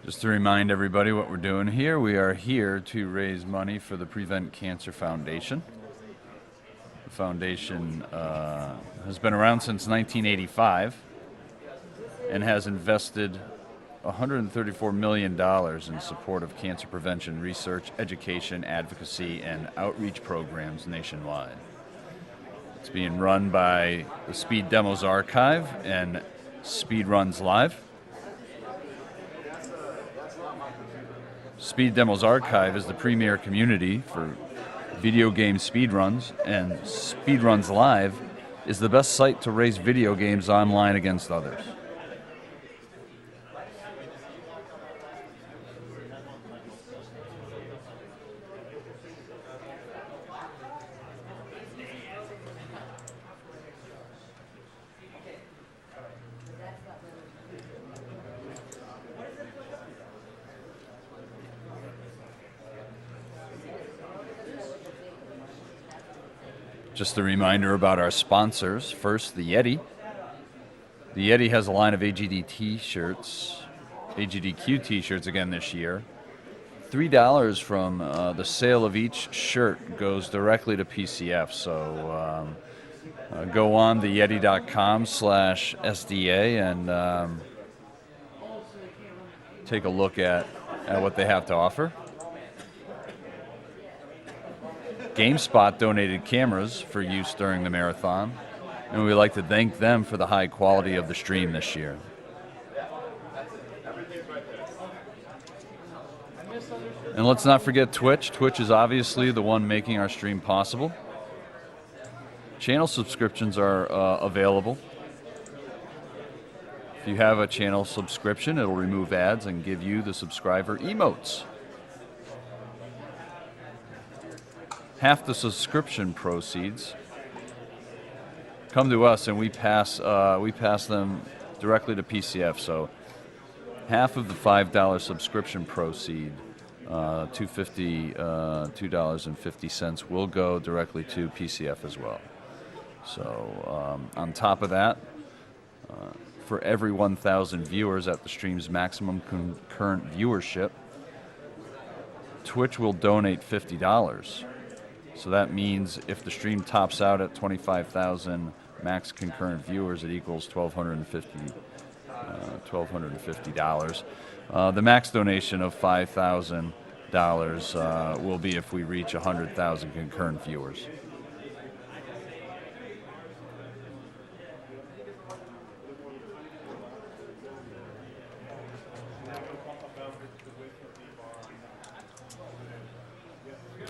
Just to remind everybody what we're doing here, we are here to raise money for the Prevent Cancer Foundation. The foundation has been around since 1985 and has invested $134 million in support of cancer prevention research, education, advocacy, and outreach programs nationwide. It's being run by the Speed Demos Archive and Speed Runs Live. Speed Demos Archive is the premier community for video game speedruns, and Speedruns Live is the best site to race video games online against others. Just a reminder about our sponsors. First, the Yeti. The Yeti has a line of AGD t-shirts, AGDQ t-shirts again this year. $3 from the sale of each shirt goes directly to PCF. So go on the yeti.com/SDA and take a look at what they have to offer. GameSpot donated cameras for use during the marathon, and we'd like to thank them for the high quality of the stream this year. And let's not forget Twitch. Twitch is obviously the one making our stream possible. Channel subscriptions are available. If you have a channel subscription, it'll remove ads and give you the subscriber emotes. Half the subscription proceeds come to us, and we pass them directly to PCF. So half of the $5 subscription proceed, $2.50, will go directly to PCF as well. So on top of that, for every 1,000 viewers at the stream's maximum concurrent viewership, Twitch will donate $50. So that means if the stream tops out at 25,000 max concurrent viewers, it equals $1,250. The max donation of $5,000 will be if we reach 100,000 concurrent viewers.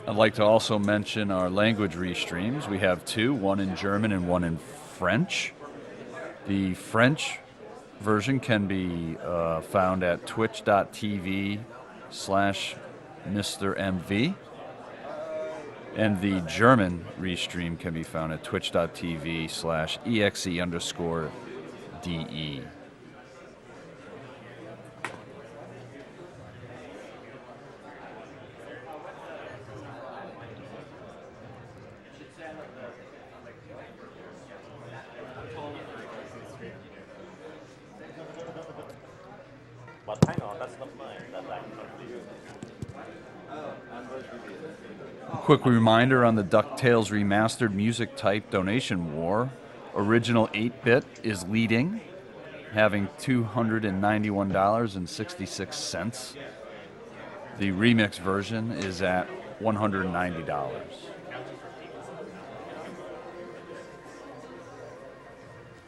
I'd like to also mention our language restreams. We have two, one in German and one in French. The French version can be found at twitch.tv/MrMV. And the German restream can be found at twitch.tv/exe_DE. Quick reminder on the DuckTales Remastered Music Type Donation War. Original 8-bit is leading, having $291.66. The remix version is at $190.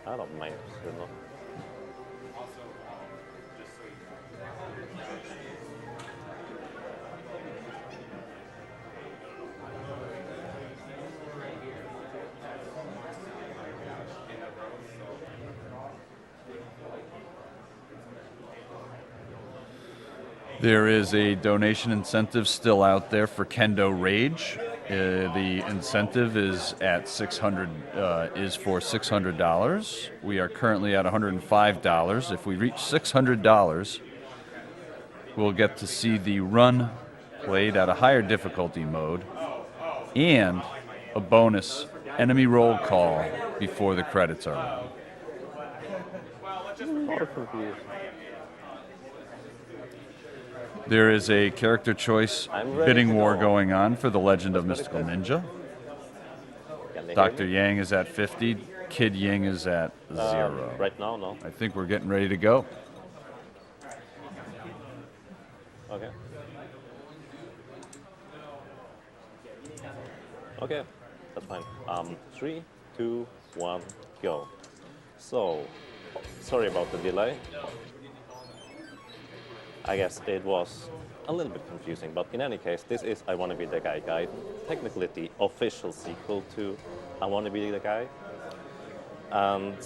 I don't mind. Good enough. There is a donation incentive still out there for Kendo Rage. The incentive is at for $600. We are currently at $105. If we reach $600, we'll get to see the run played at a higher difficulty mode and a bonus enemy roll call before the credits are run. There is a character choice I'm ready bidding to war go. going on for the Legend of Let's Mystical go. Ninja. Can they hear Dr. me? Yang is at 50. Kid Ying is at 0. Right now, no. I think we're getting ready to go. Okay. Okay, that's fine. 3, 2, 1, go. So, sorry about the delay. I guess it was a little bit confusing, but in any case, this is I Wanna Be the Guy Gaiden, technically the official sequel to I Wanna Be the Guy. And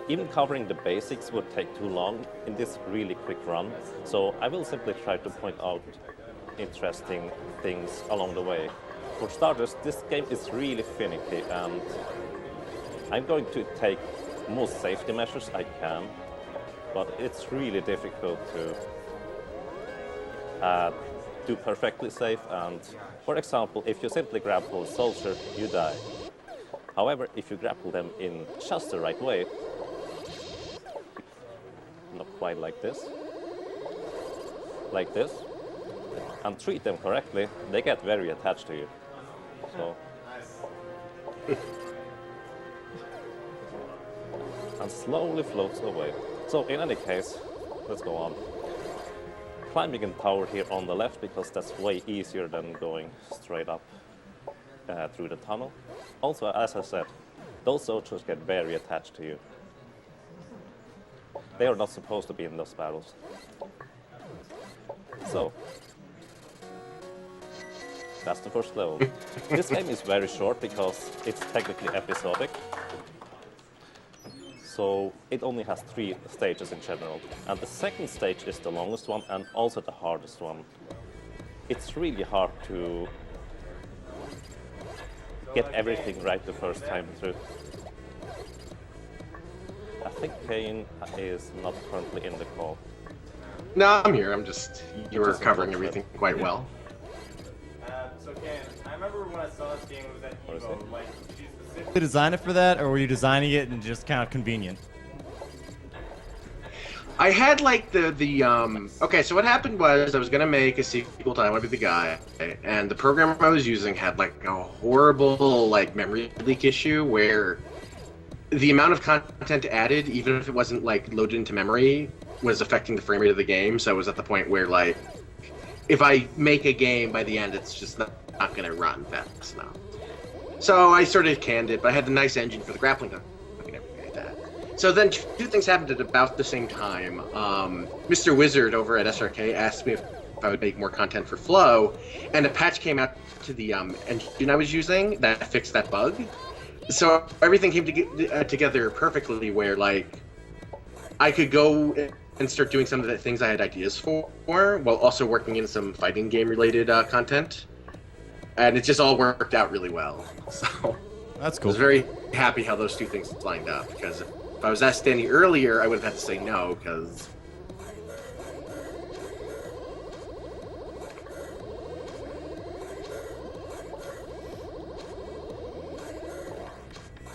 even covering the basics would take too long in this really quick run, so I will simply try to point out interesting things along the way. For starters, this game is really finicky, and I'm going to take most safety measures I can, but it's really difficult to do perfectly safe. And for example, if you simply grapple a soldier, you die. However, if you grapple them in just the right way, not quite like this, and treat them correctly, they get very attached to you. So, and slowly floats away. So in any case, let's go on. Climbing in tower here on the left, because that's way easier than going straight up through the tunnel. Also, as I said, those soldiers get very attached to you. They are not supposed to be in those battles. So, that's the first level. This game is very short because it's technically episodic. So it only has 3 stages in general. And the second stage is the longest one and also the hardest one. It's really hard to get everything right the first time through. I think Kayin is not currently in the call. No, I'm here. You were Just covering unfortunate. everything quite well. So Ken, I remember when I saw this game, it was at What is Evo. it? Like, did you specifically design it for that, or were you designing it and just kind of convenient? I had like okay, so what happened was I was gonna make a sequel to I Wanna Be the Guy, and the program I was using had like a horrible like memory leak issue where the amount of content added, even if it wasn't like loaded into memory, was affecting the frame rate of the game. So I was at the point where like if I make a game by the end, it's just not gonna run fast enough. So I sort of canned it, but I had the nice engine for the grappling hook and everything like that. So then 2 things happened at about the same time. Mr. Wizard over at SRK asked me if I would make more content for Flow, and a patch came out to the engine I was using that fixed that bug. So everything came together perfectly where like I could go and start doing some of the things I had ideas for while also working in some fighting game related content. And it just all worked out really well. So That's I cool. was very happy how those 2 things lined up, because if I was asked Danny earlier, I would have had to say no, because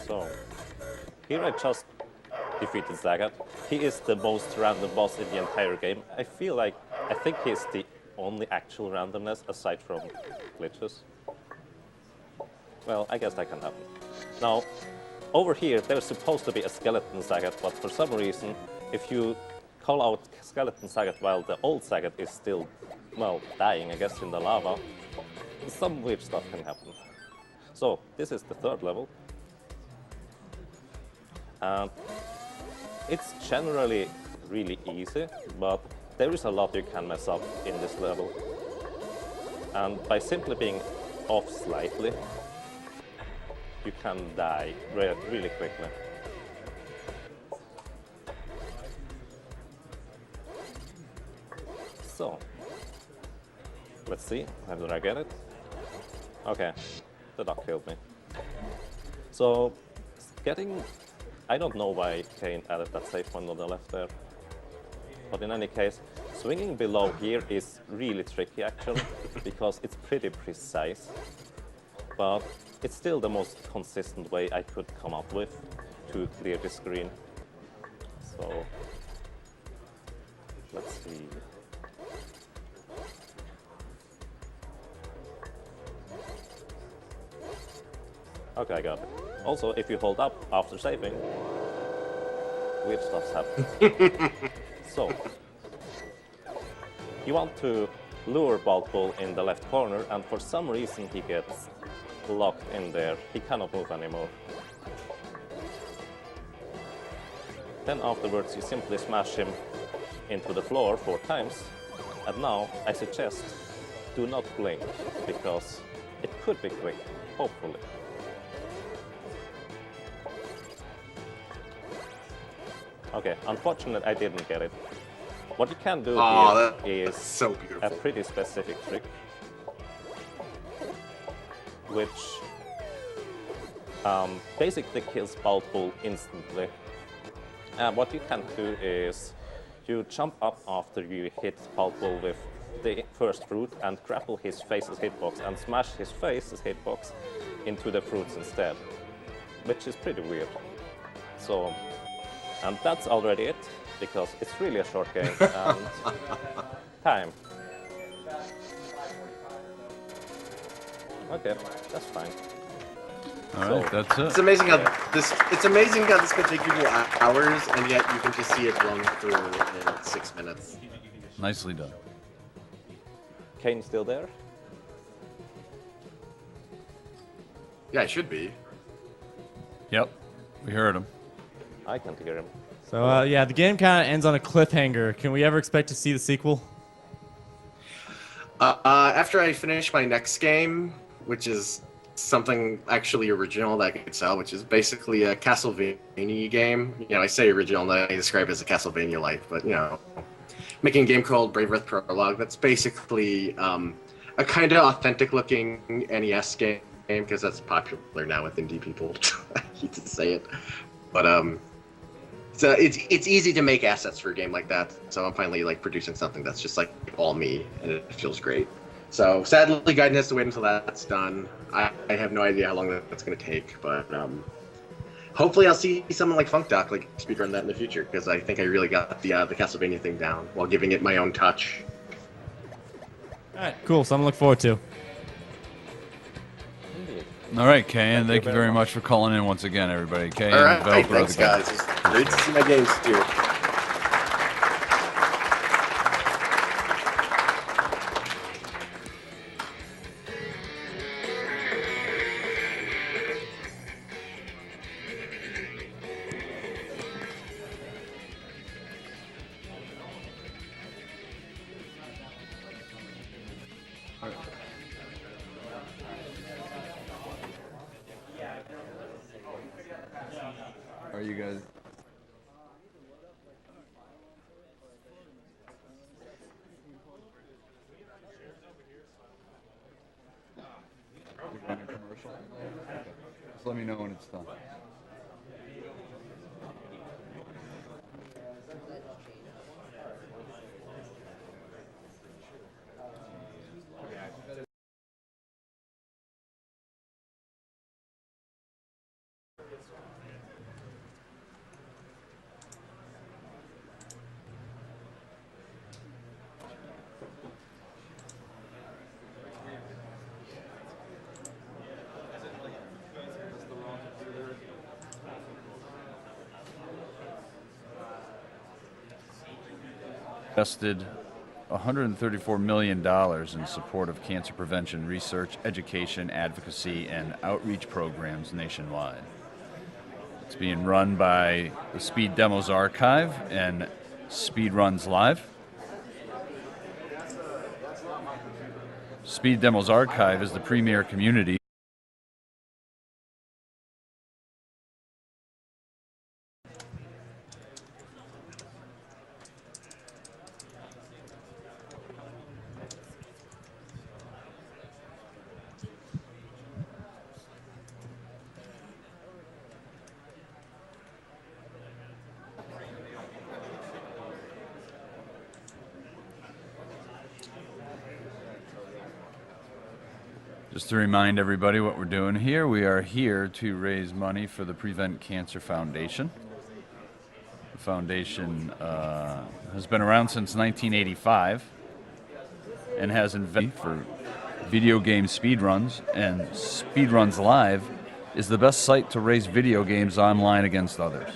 So, here I just defeated Zagat. He is the most random boss in the entire game. I think he's the only actual randomness aside from glitches. Well, I guess that can happen. Now, over here, there's supposed to be a skeleton Zagat, but for some reason, if you call out skeleton Zagat while the old Zagat is still, well, dying, I guess, in the lava, some weird stuff can happen. So, this is the 3rd level. It's generally really easy, but there is a lot you can mess up in this level. And by simply being off slightly, you can die really quickly. So, let's see, how did I get it? Okay, the duck killed me. So, I don't know why Kayin added that safe point on the left there. But in any case, swinging below here is really tricky actually, because it's pretty precise. But it's still the most consistent way I could come up with to clear the screen. So, let's see. Okay, I got it. Also, if you hold up after saving, weird stuff happens. So, you want to lure Baltbull in the left corner, and for some reason he gets locked in there. He cannot move anymore. Then afterwards you simply smash him into the floor 4 times. And now I suggest do not blink, because it could be quick, hopefully. Okay, unfortunately I didn't get it. What you can do here is so a beautiful. pretty specific trick, which basically kills Baltbull instantly. And what you can do is you jump up after you hit Baltbull with the first fruit and grapple his face's hitbox and smash his face's hitbox into the fruits instead, which is pretty weird. So, and that's already it, because it's really a short game. And time. Okay, that's fine. All right, that's it. It's amazing how this can take people hours, and yet you can just see it run through in 6 minutes. Nicely done. Kayin still there? Yeah, it should be. Yep, we heard him. I can't hear him. So yeah, the game kind of ends on a cliffhanger. Can we ever expect to see the sequel? After I finish my next game, which is something actually original that I could sell, which is basically a Castlevania game. You know, I say original, and I describe it as a Castlevania-like, but you know, making a game called Brave Earth Prologue. That's basically a kind of authentic-looking NES game, because that's popular now with indie people. I hate to say it, but so it's easy to make assets for a game like that. So I'm finally like producing something that's just like all me, and it feels great. So sadly, Gaiden has to wait until that's done. I have no idea how long that's going to take, but hopefully I'll see someone like FunkDoc like speedrun that in the future, because I think I really got the Castlevania thing down while giving it my own touch. All right, cool. Something to look forward to. Indeed. All right, Kayin, thank you very much for calling in once again, everybody. Kayin, All right, developer thanks of the game. guys. It's great to see my games too. Are you guys? You're running a commercial? Okay. Just let me know when it's done. Invested $134 million in support of cancer prevention research, education, advocacy, and outreach programs nationwide. It's being run by the Speed Demos Archive and Speedruns Live. Speed Demos Archive is the premier community Just to remind everybody what we're doing here, we are here to raise money for the Prevent Cancer Foundation. The foundation has been around since 1985 and has invested for video game speedruns, and Speedruns Live is the best site to raise video games online against others?